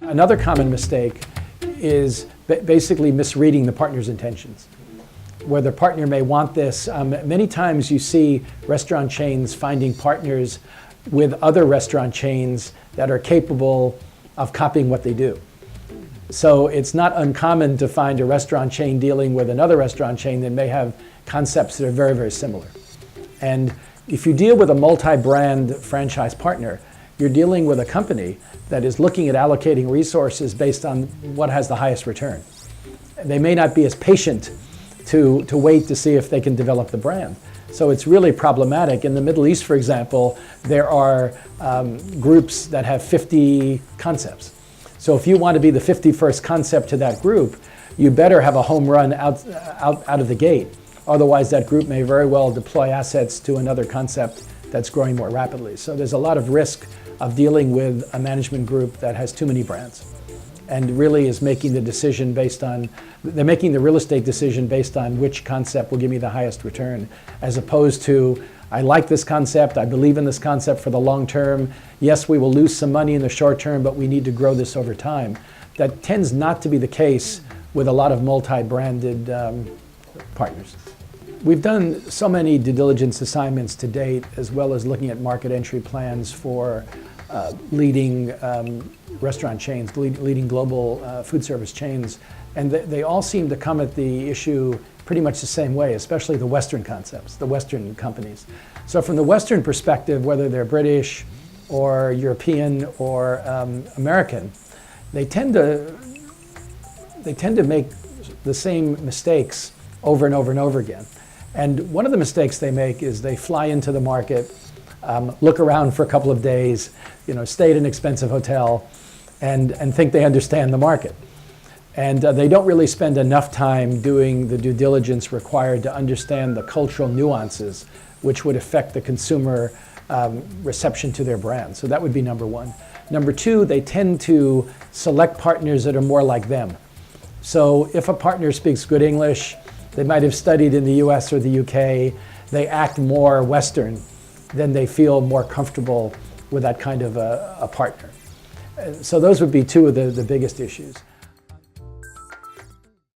Another common mistake is basically misreading the partner's intentions. Where the partner may want this, many times you see restaurant chains finding partners with other restaurant chains that are capable of copying what they do. So it's not uncommon to find a restaurant chain dealing with another restaurant chain that may have concepts that are very, very similar. And if you deal with a multi-brand franchise partner, you're dealing with a company that is looking at allocating resources based on what has the highest return. They may not be as patient to wait to see if they can develop the brand. So it's really problematic. In the Middle East, for example, there are groups that have 50 concepts. So if you want to be the 51st concept to that group, you better have a home run out of the gate. Otherwise, that group may very well deploy assets to another concept that's growing more rapidly. So there's a lot of risk of dealing with a management group that has too many brands and really is making the decision based on, they're making the real estate decision based on which concept will give me the highest return, as opposed to, I like this concept, I believe in this concept for the long term. Yes, we will lose some money in the short term, but we need to grow this over time. That tends not to be the case with a lot of multi-branded partners. We've done so many due diligence assignments to date, as well as looking at market entry plans for leading restaurant chains, leading global food service chains, and they all seem to come at the issue pretty much the same way, especially the Western concepts, the Western companies. So from the Western perspective, whether they're British or European or American, they tend to make the same mistakes over and over and over again. And one of the mistakes they make is they fly into the market, look around for a couple of days, stay at an expensive hotel, and think they understand the market. And they don't really spend enough time doing the due diligence required to understand the cultural nuances which would affect the consumer reception to their brand. So that would be number one. Number two, they tend to select partners that are more like them. So if a partner speaks good English, they might have studied in the US or the UK, they act more Western, then they feel more comfortable with that kind of a partner. So those would be two of the biggest issues.